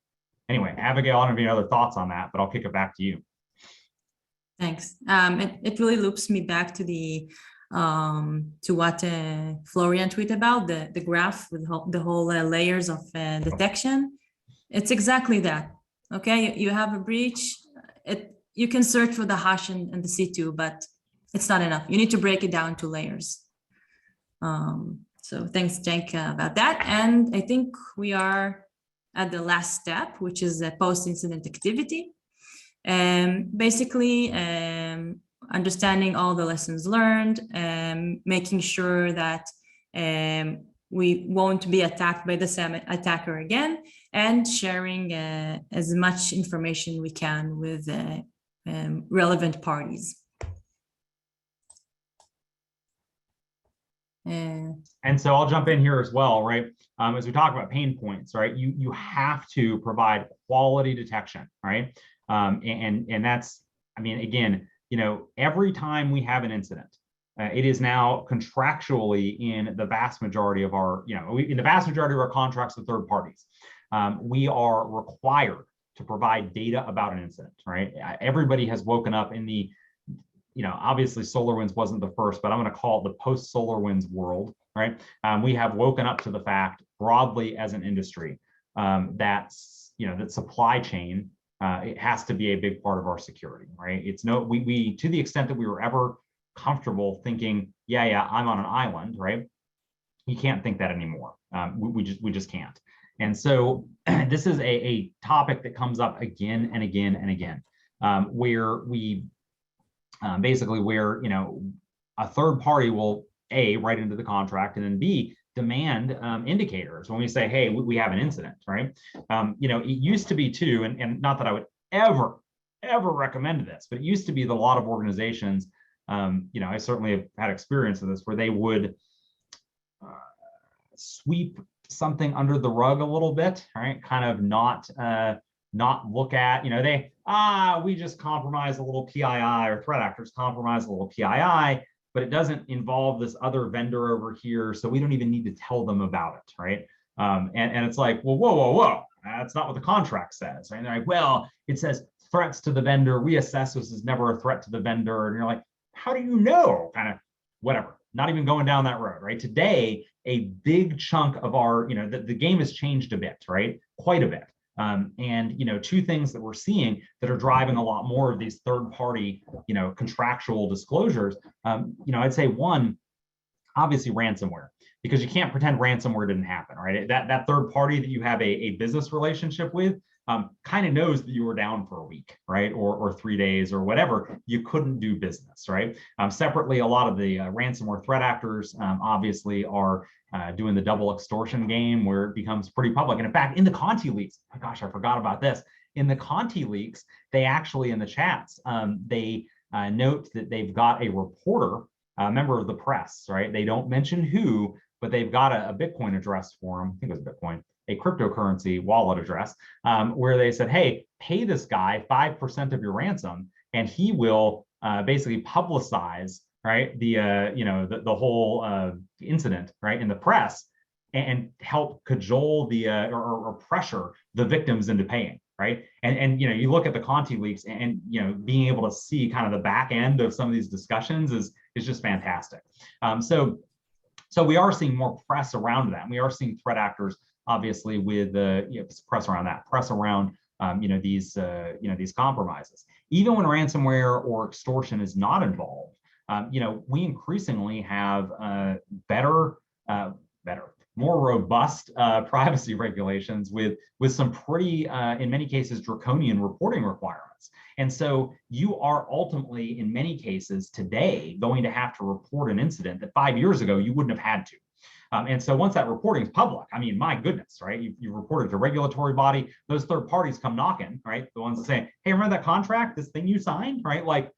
Anyway, Abigail, I don't have any other thoughts on that, but I'll kick it back to you. Thanks. It really loops me back to the to what Florian tweeted about, the graph with the whole layers of detection. It's exactly that. Okay, you have a breach. You can search for the hash and the C2, but it's not enough. You need to break it down to layers. So thanks, Cenk, about that. And I think we are at the last step, which is the post-incident activity. Basically, understanding all the lessons learned, making sure that we won't be attacked by the same attacker again, and sharing as much information we can with relevant parties. And so I'll jump in here as well, right? As we talk about pain points, right? You have to provide quality detection, right? And that's, I mean, again, you know, every time we have an incident, it is now contractually in the vast majority of our, you know, in the vast majority of our contracts with third parties, we are required to provide data about an incident, right? Everybody has woken up in the, you know, obviously SolarWinds wasn't the first, but I'm going to call it the post SolarWinds world, right? We have woken up to the fact broadly as an industry that's, you know, that supply chain, it has to be a big part of our security, right? It's no, we to the extent that we were ever comfortable thinking, yeah, I'm on an island, right? You can't think that anymore. We just can't. And so this is a topic that comes up again and again and again, where we basically where, you know, a third party will A, write into the contract, and then B, demand indicators when we say, hey, we have an incident, right? You know, it used to be too, and not that I would ever recommend this, but it used to be that a lot of organizations, you know, I certainly have had experience with this, where they would sweep something under the rug a little bit, right? Kind of not look at, you know, we just compromise a little PII, or threat actors compromise a little PII, but it doesn't involve this other vendor over here, so we don't even need to tell them about it, right? And it's like, well, whoa, that's not what the contract says, right? And they're like, well, it says threats to the vendor. We assess this as never a threat to the vendor, and you're like, how do you know? Kind of whatever. Not even going down that road, right? Today, a big chunk of our, you know, the game has changed a bit, right? Quite a bit. And, you know, two things that we're seeing that are driving a lot more of these third-party, you know, contractual disclosures. You know, I'd say one, obviously ransomware, because you can't pretend ransomware didn't happen, right? That third party that you have a business relationship with kind of knows that you were down for a week, right? Or 3 days or whatever, you couldn't do business, right? Separately, a lot of the ransomware threat actors obviously are doing the double extortion game, where it becomes pretty public. And in fact, in the Conti leaks, oh gosh, I forgot about this. In the Conti leaks, they actually, in the chats, they note that they've got a reporter, a member of the press, right? They don't mention who, but they've got a Bitcoin address for him. I think it was Bitcoin, a cryptocurrency wallet address, where they said, hey, pay this guy 5% of your ransom, and he will basically publicize, right, the you know, the whole incident, right, in the press, and help cajole the or pressure the victims into paying, right? And you know, you look at the Conti leaks, and you know, being able to see kind of the back end of some of these discussions is just fantastic. So we are seeing more press around that. And we are seeing threat actors, obviously, with you know, press around that, press around you know, these compromises. Even when ransomware or extortion is not involved, you know, we increasingly have better, more robust privacy regulations with some pretty, in many cases, draconian reporting requirements. And so you are ultimately, in many cases today, going to have to report an incident that 5 years ago you wouldn't have had to. And so once that reporting is public, I mean, my goodness, right? You report it to a regulatory body, those third parties come knocking, right? The ones that say, hey, remember that contract, this thing you signed, right? Like,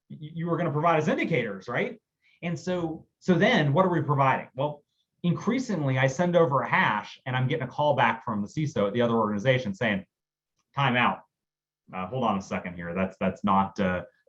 you were going to provide us indicators, right? And so then what are we providing? Well, increasingly, I send over a hash and I'm getting a call back from the CISO at the other organization saying, time out. Hold on a second here. That's not,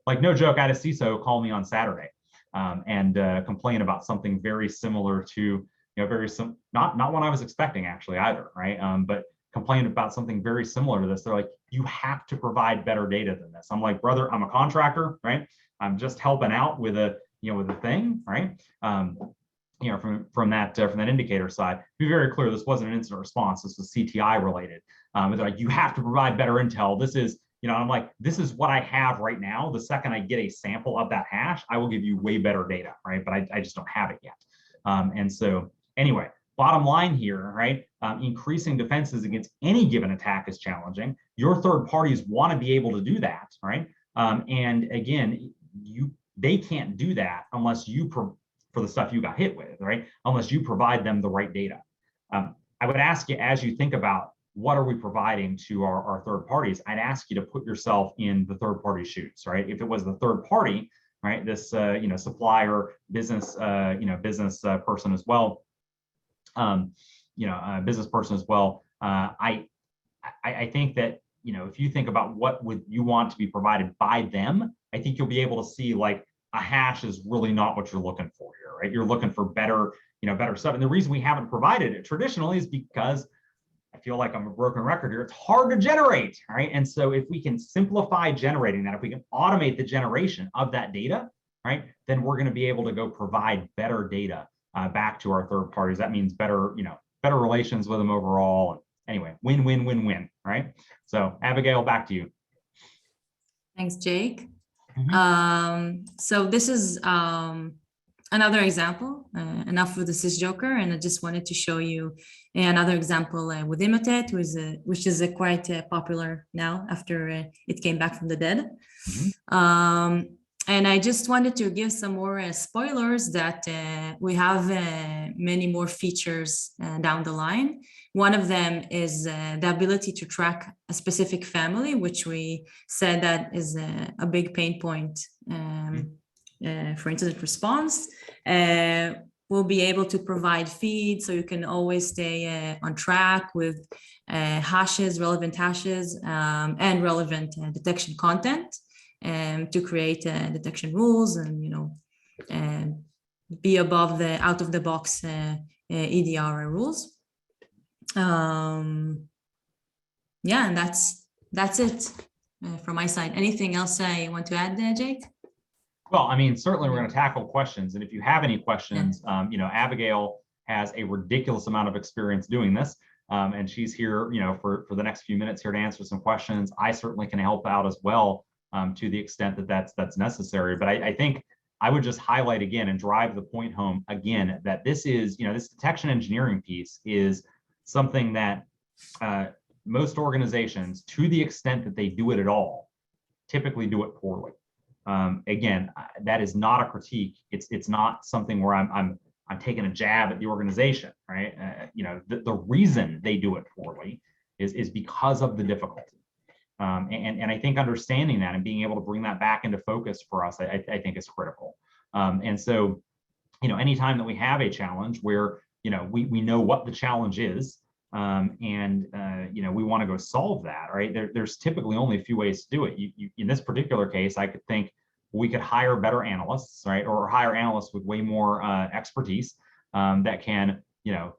like, no joke, I had a CISO call me on Saturday and complain about something very similar to, you know, not what I was expecting actually either, right? But complain about something very similar to this. They're like, you have to provide better data than this. I'm like, brother, I'm a contractor, right? I'm just helping out with a with the thing, right? From that indicator side, to be very clear, this wasn't an incident response. This was CTI related. It's like, you have to provide better intel. This is, I'm like, this is what I have right now. The second I get a sample of that hash, I will give you way better data, right? But I just don't have it yet. And so anyway, bottom line here, right? Increasing defenses against any given attack is challenging. Your third parties want to be able to do that, right? And again, they can't do that unless you for the stuff you got hit with, right? Unless you provide them the right data. I would ask you, as you think about what are we providing to our third parties, I'd ask you to put yourself in the third party shoes, right? If it was the third party, right, this supplier, business, business person as well, business person as well. I think that if you think about what would you want to be provided by them, I think you'll be able to see like a hash is really not what you're looking for here, right? You're looking for better, better stuff. And the reason we haven't provided it traditionally is because I feel like I'm a broken record here. It's hard to generate, right? And so if we can simplify generating that, if we can automate the generation of that data, right, then we're going to be able to go provide better data back to our third parties. That means better, better relations with them overall. Anyway, win, win, win, win, right? So Abigail, back to you. Thanks, Jake. So this is another example, enough with the SysJoker, and I just wanted to show you another example with Emotet, which is quite popular now after it came back from the dead. And I just wanted to give some more spoilers that we have many more features down the line. One of them is the ability to track a specific family, which we said that is a big pain point for incident response. We'll be able to provide feeds so you can always stay on track with hashes, relevant hashes, and relevant detection content. To create detection rules and be above the out of the box EDR rules. Yeah, and that's it from my side. Anything else I want to add there, Jake? Well, I mean, certainly we're going to tackle questions, and if you have any questions, Abigail has a ridiculous amount of experience doing this, and she's here, for the next few minutes here to answer some questions. I certainly can help out as well. To the extent that that's necessary. But I think I would just highlight again and drive the point home again that this is, this detection engineering piece is something that most organizations, to the extent that they do it at all, typically do it poorly. Again, that is not a critique. It's not something where I'm taking a jab at the organization, right? The reason they do it poorly is because of the difficulty. And I think understanding that and being able to bring that back into focus for us, I think is critical. And so, anytime that we have a challenge where, we know what the challenge is, and we want to go solve that, right? There's typically only a few ways to do it. In this particular case, I could think we could hire better analysts, right? Or hire analysts with way more expertise that can,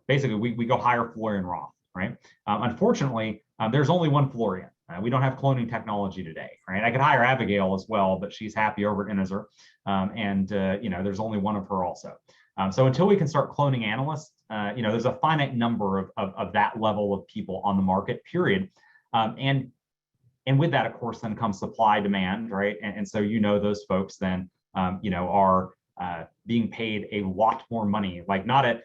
basically we go hire Florian Roth, right? Unfortunately, there's only one Florian. We don't have cloning technology today, right? I could hire Abigail as well, but she's happy over at Intezer, and there's only one of her also. So until we can start cloning analysts, there's a finite number of that level of people on the market, period. And with that, of course, then comes supply demand, right? And so those folks then are being paid a lot more money, like not a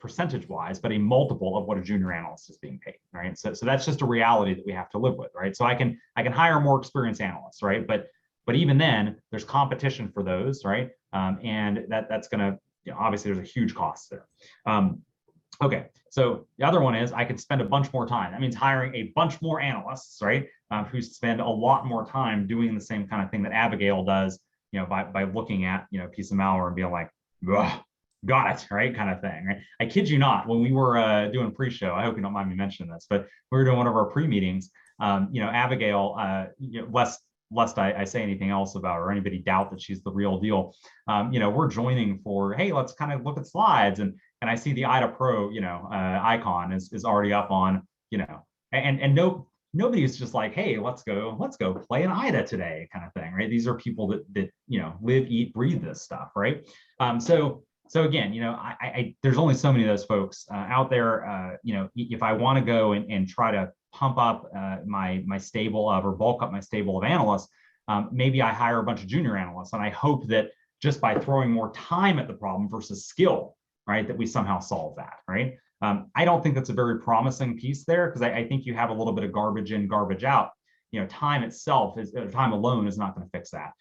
percentage wise, but a multiple of what a junior analyst is being paid, right? So that's just a reality that we have to live with, right? So I can hire more experienced analysts, right? But even then, there's competition for those, right? And that's going to, obviously, there's a huge cost there. Okay, so the other one is I could spend a bunch more time. That means hiring a bunch more analysts, right? Who spend a lot more time doing the same kind of thing that Abigail does, by looking at, a piece of malware and being like, ugh, got it, right, kind of thing, right? I kid you not, when we were doing pre-show, I hope you don't mind me mentioning this, but we were doing one of our pre-meetings, Abigail, lest I say anything else about her or anybody doubt that she's the real deal, we're joining for, hey, let's kind of look at slides, and I see the IDA Pro, icon is already up on, and no, nobody is just like, hey, let's go play an IDA today kind of thing, right? These are people that live, eat, breathe this stuff, right? So again, there's only so many of those folks out there. If I want to go and try to pump up my stable of, or bulk up my stable of analysts, maybe I hire a bunch of junior analysts, and I hope that just by throwing more time at the problem versus skill, right, that we somehow solve that, right? I don't think that's a very promising piece there, because I think you have a little bit of garbage in, garbage out. Time itself time alone is not going to fix that.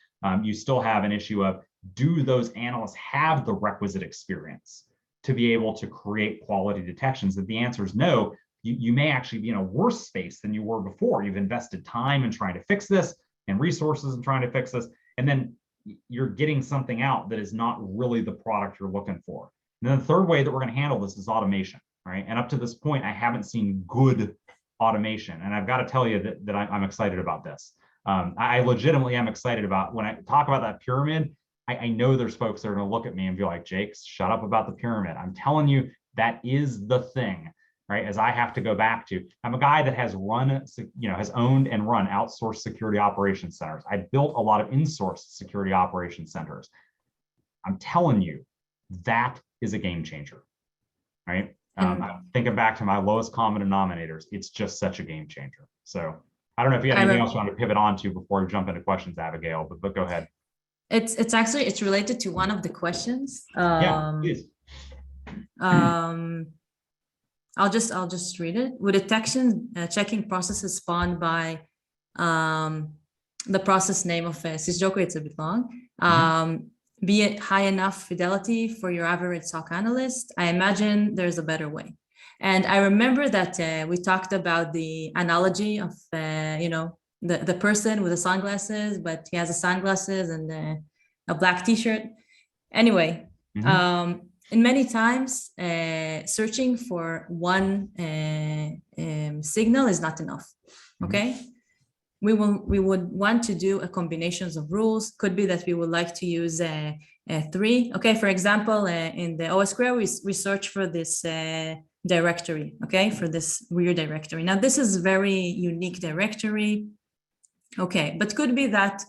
You still have an issue of, do those analysts have the requisite experience to be able to create quality detections? If the answer is no, you may actually be in a worse space than you were before. You've invested time in trying to fix this and resources in trying to fix this, and then you're getting something out that is not really the product you're looking for. And then the third way that we're going to handle this is automation, right? And up to this point, I haven't seen good automation. And I've got to tell you that I'm excited about this. I legitimately am excited about, when I talk about that pyramid, I know there's folks that are going to look at me and be like, Jake, shut up about the pyramid. I'm telling you, that is the thing, right? As I have to go back to, I'm a guy that has has owned and run outsourced security operations centers. I built a lot of in-sourced security operations centers. I'm telling you, that is a game changer, right? I'm thinking back to my lowest common denominators. It's just such a game changer. So I don't know if you had anything else you want to pivot on to before we jump into questions, Abigail, but go ahead. It's actually, it's related to one of the questions. Yeah, please. I'll just read it. Would detection checking processes spawned by the process name of SysJoker, it's a bit long, be it high enough fidelity for your average SOC analyst? I imagine there's a better way. And I remember that we talked about the analogy of the person with the sunglasses, but he has the sunglasses and a black t-shirt. Anyway, in many times, searching for one signal is not enough, okay? We would want to do a combinations of rules. Could be that we would like to use 3. Okay, for example, in the Osquery, we search for this directory, okay, for this weird directory. Now, this is very unique directory. Okay, but could be that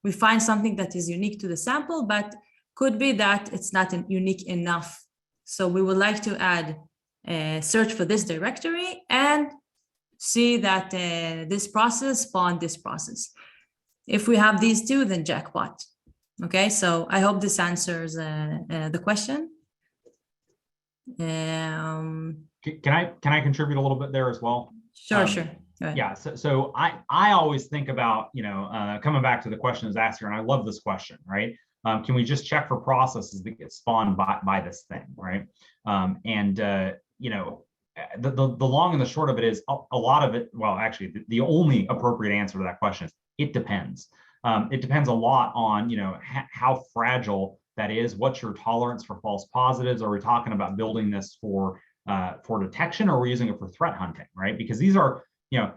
we find something that is unique to the sample, but could be that it's not unique enough. So we would like to add search for this directory and see that this process spawned this process. If we have these two, then jackpot. Okay, so I hope this answers the question. Can I contribute a little bit there as well? Sure, sure. Yeah, so I always think about, coming back to the question is asked here, and I love this question, right? Can we just check for processes that get spawned by this thing, right? The long and the short of it is a lot of it, well, actually, the only appropriate answer to that question is it depends. It depends a lot on, how fragile that is. What's your tolerance for false positives? Are we talking about building this for detection, or are we using it for threat hunting, right? Because these are,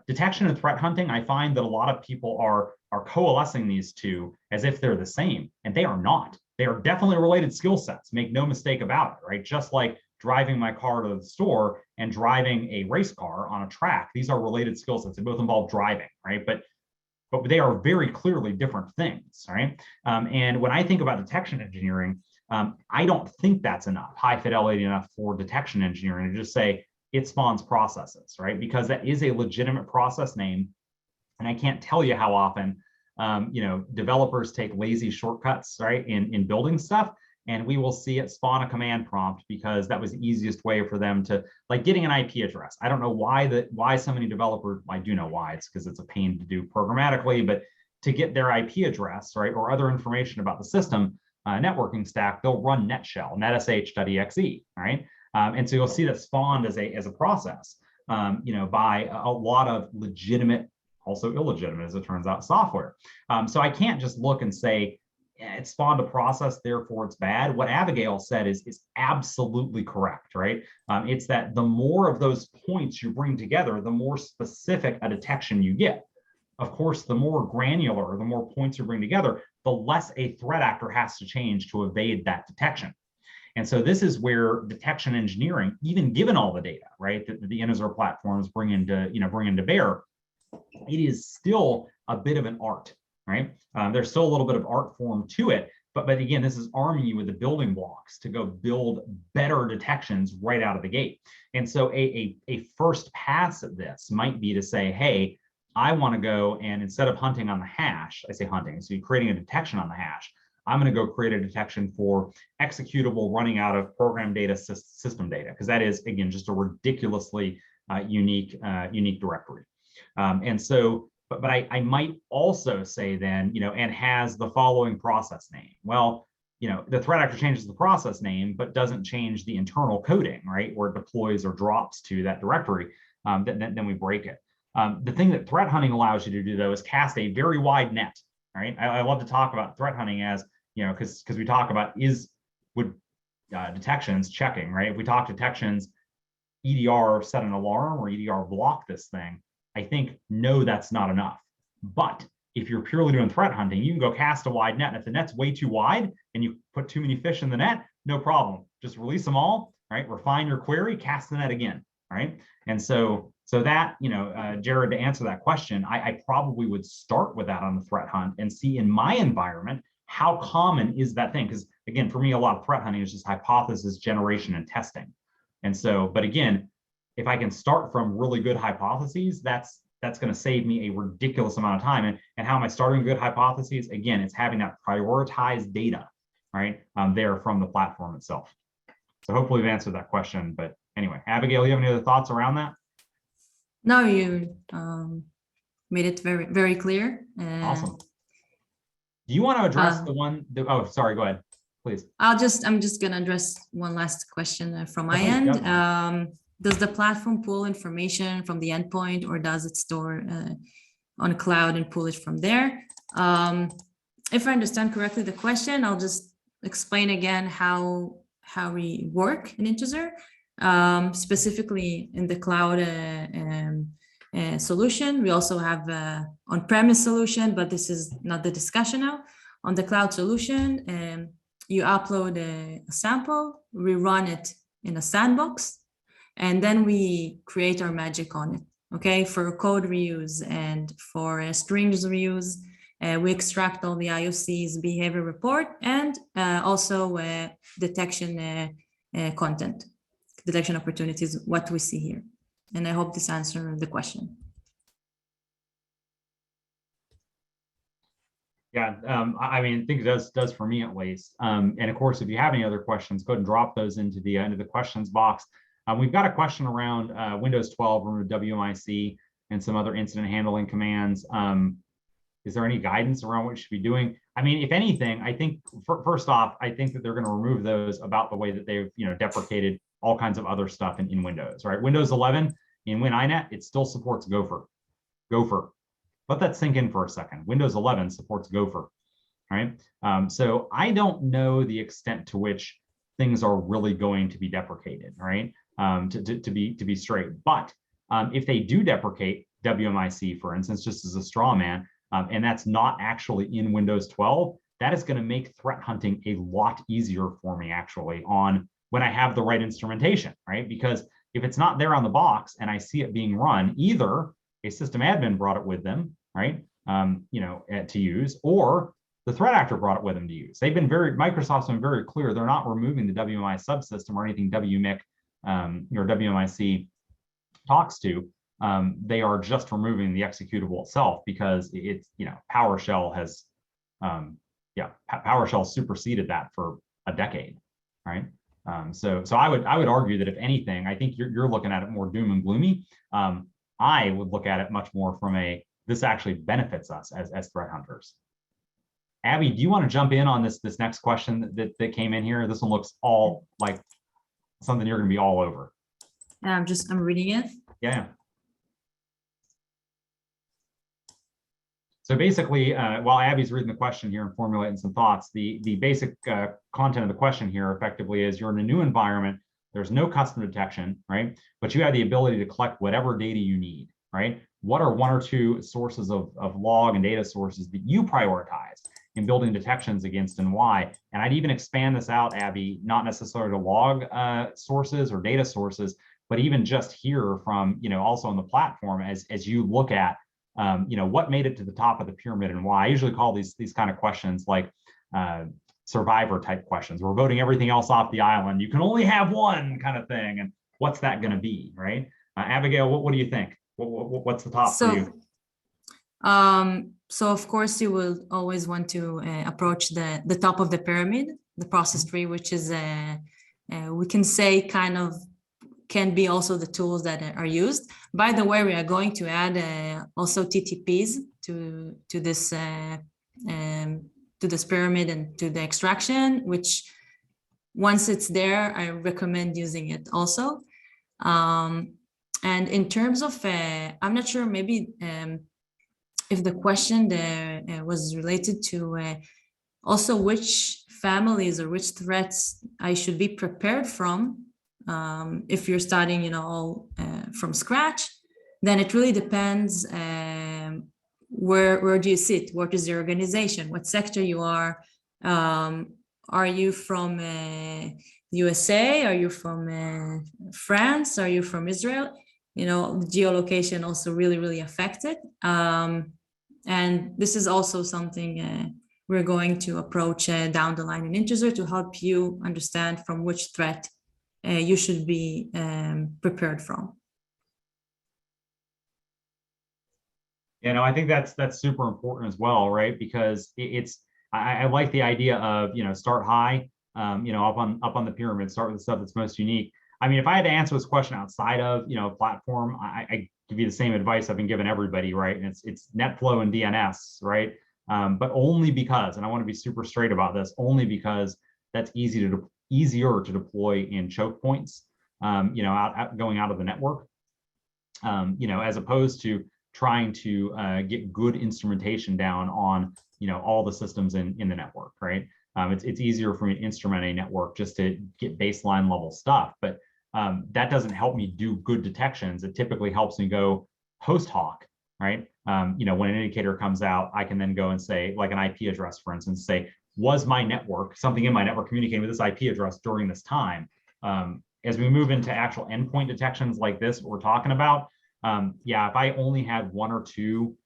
detection and threat hunting, I find that a lot of people are coalescing these two as if they're the same, and they are not. They are definitely related skill sets, make no mistake about it, right? Just like driving my car to the store and driving a race car on a track, these are related skill sets. They both involve driving, right? But they are very clearly different things, right? And when I think about detection engineering, I don't think that's enough, high fidelity enough for detection engineering to just say it spawns processes, right? Because that is a legitimate process name. And I can't tell you how often, developers take lazy shortcuts, right, in building stuff. And we will see it spawn a command prompt because that was the easiest way for them to, like getting an IP address. I don't know why so many developers, I do know why, it's because it's a pain to do programmatically, but to get their IP address, right, or other information about the system, networking stack, they'll run netshell, netsh.exe, right? And so you'll see that spawned as a process, by a lot of legitimate, also illegitimate, as it turns out, software. So I can't just look and say, it spawned a process, therefore it's bad. What Abigail said is absolutely correct, right? It's that the more of those points you bring together, the more specific a detection you get. Of course, the more granular, the more points you bring together, the less a threat actor has to change to evade that detection. And so this is where detection engineering, even given all the data, right, that the Intezer platforms bring into bear, it is still a bit of an art, right? There's still a little bit of art form to it, but again, this is arming you with the building blocks to go build better detections right out of the gate. And so a first pass at this might be to say, hey, I want to go and instead of hunting on the hash, I say hunting, so you're creating a detection on the hash, I'm going to go create a detection for executable running out of program data, system data, because that is, again, just a ridiculously unique directory. And so, but I might also say then, and has the following process name. Well, the threat actor changes the process name, but doesn't change the internal coding, right? Where it deploys or drops to that directory, then we break it. The thing that threat hunting allows you to do, though, is cast a very wide net, right? I love to talk about threat hunting as, because we talk about detections checking, right? If we talk detections, EDR set an alarm or EDR block this thing, I think, no, that's not enough. But if you're purely doing threat hunting, you can go cast a wide net. And if the net's way too wide and you put too many fish in the net, no problem. Just release them all, right? Refine your query, cast the net again, right? And so that, Jared, to answer that question, I probably would start with that on the threat hunt and see in my environment, how common is that thing? Because again, for me, a lot of threat hunting is just hypothesis generation and testing. And so, but again, if I can start from really good hypotheses, that's going to save me a ridiculous amount of time. And how am I starting good hypotheses? Again, it's having that prioritized data, right, there from the platform itself. So hopefully we've answered that question. But anyway, Abigail, you have any other thoughts around that? No, you made it very, very clear. Awesome. Do you want to address the one? Oh, sorry, go ahead, please. I'm just going to address one last question from my please, end. Does the platform pull information from the endpoint, or does it store on a cloud and pull it from there? If I understand correctly the question, I'll just explain again how we work in Intezer, specifically in the cloud solution. We also have on-premise solution, but this is not the discussion now. On the cloud solution, you upload a sample, we run it in a sandbox, and then we create our magic on it, okay? For code reuse and for strings reuse, we extract all the IOCs, behavior report, and also detection content, detection opportunities, what we see here. And I hope this answers the question. Yeah, I mean, I think it does for me at least. And of course, if you have any other questions, go ahead and drop those into the questions box. We've got a question around Windows 12, remove wmic, and some other incident handling commands. Is there any guidance around what you should be doing? I mean, if anything, I think first off, I think that they're going to remove those about the way that they've deprecated all kinds of other stuff in Windows, right? Windows 11 in WinINet, it still supports Gopher. Let that sink in for a second. Windows 11 supports Gopher, right? So I don't know the extent to which things are really going to be deprecated, right? To be straight, but if they do deprecate wmic, for instance, just as a straw man, and that's not actually in Windows 12, that is going to make threat hunting a lot easier for me actually on when I have the right instrumentation, right? Because if it's not there on the box and I see it being run, either a system admin brought it with them, right? To use, or the threat actor brought it with them to use. Microsoft's been very clear. They're not removing the WMI subsystem or anything wmic or WMIC talks to. They are just removing the executable itself because it's, PowerShell has, PowerShell superseded that for a decade, right? So I would argue that if anything, I think you're looking at it more doom and gloomy. I would look at it much more from this actually benefits us as threat hunters. Abby, do you want to jump in on this next question that came in here? This one looks all like something you're going to be all over. I'm reading it. Yeah. So basically, while Abby's reading the question here and formulating some thoughts, the basic content of the question here effectively is you're in a new environment. There's no custom detection, right? But you have the ability to collect whatever data you need, right? What are one or two sources of log and data sources that you prioritize in building detections against, and why? And I'd even expand this out, Abby, not necessarily to log sources or data sources, but even just here from, also on the platform as you look at what made it to the top of the pyramid and why. I usually call these kind of questions like survivor type questions. We're voting everything else off the island. You can only have one kind of thing. And what's that going to be, right? Abigail, what do you think? What's the top for you? So of course you will always want to approach the top of the pyramid, the process tree, which is we can say kind of can be also the tools that are used. By the way, we are going to add also TTPs to this pyramid and to the extraction, which once it's there, I recommend using it also. And in terms of, I'm not sure, maybe if the question was related to also which families or which threats I should be prepared from. If you're starting, all from scratch, then it really depends. Where do you sit? What is your organization? What sector you are? Are you from USA? Are you from France? Are you from Israel? Geolocation also really affected. And this is also something we're going to approach down the line in Intezer to help you understand from which threat you should be prepared from. I think that's super important as well, right? Because I like the idea of start high, up on the pyramid, start with the stuff that's most unique. I mean, if I had to answer this question outside of platform, I give you the same advice I've been giving everybody, right? And it's NetFlow and DNS, right? But only because, and I want to be super straight about this, only because that's easier to deploy in choke points, going out of the network, as opposed to trying to get good instrumentation down on, all the systems in the network, right? It's easier for me to instrument a network just to get baseline level stuff, but that doesn't help me do good detections. It typically helps me go post hoc, right? When an indicator comes out, I can then go and say, like an IP address, for instance, say, was my network, something in my network communicating with this IP address during this time? As we move into actual endpoint detections like this, what we're talking about, if I only had one or two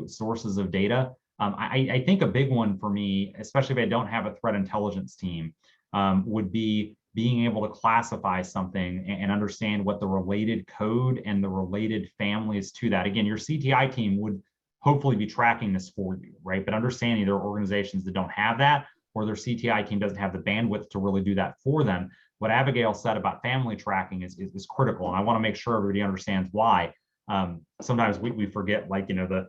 sources of data, I think a big one for me, especially if I don't have a threat intelligence team, would be being able to classify something and understand what the related code and the related families to that. Again, your CTI team would hopefully be tracking this for you, right? But understanding there are organizations that don't have that, or their CTI team doesn't have the bandwidth to really do that for them. What Abigail said about family tracking is critical, and I want to make sure everybody understands why. Sometimes we forget, like, the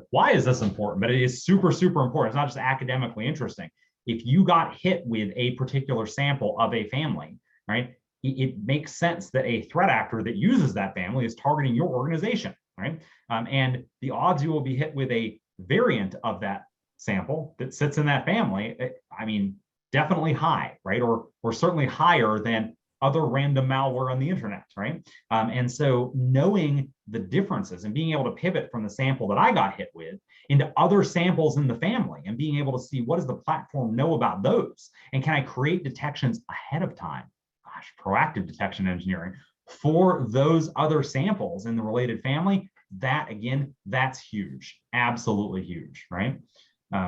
why is this important, but it is super important. It's not just academically interesting. If you got hit with a particular sample of a family, right, it makes sense that a threat actor that uses that family is targeting your organization, right? And the odds you will be hit with a variant of that sample that sits in that family, I mean, definitely high, right? Or certainly higher than other random malware on the internet, right? And so knowing the differences and being able to pivot from the sample that I got hit with into other samples in the family and being able to see what does the platform know about those, and can I create detections ahead of time? Gosh, proactive detection engineering for those other samples in the related family, that again, that's huge, absolutely huge, right?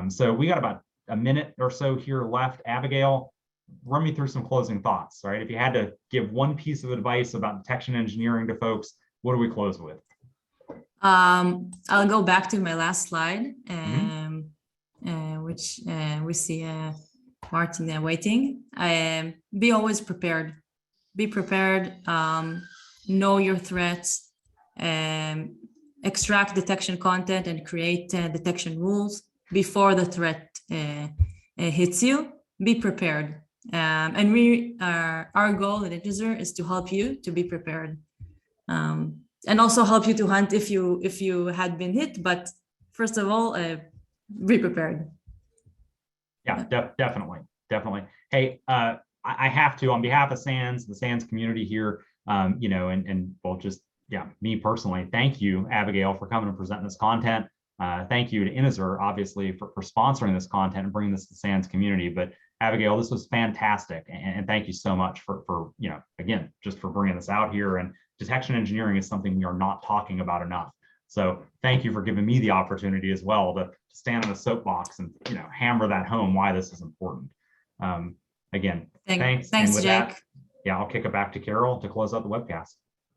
So we got about a minute or so here left. Abigail, run me through some closing thoughts, right? If you had to give one piece of advice about detection engineering to folks, what do we close with? I'll go back to my last slide, which we see Martin waiting. Be always prepared. Be prepared. Know your threats. Extract detection content and create detection rules before the threat hits you. Be prepared. And our goal at Intezer is to help you to be prepared, and also help you to hunt if you had been hit. But first of all, be prepared. Yeah, definitely. Hey, I have to, on behalf of SANS, the SANS community here, and well, just me personally, thank you, Abigail, for coming and presenting this content. Thank you to Intezer, obviously, for sponsoring this content and bringing this to the SANS community. But Abigail, this was fantastic, and thank you so much for again, just for bringing this out here. And detection engineering is something we are not talking about enough. So thank you for giving me the opportunity as well to stand on a soapbox and hammer that home why this is important. Again, thanks. And Thanks, with Jake. that, yeah, I'll kick it back to Carol to close out the webcast.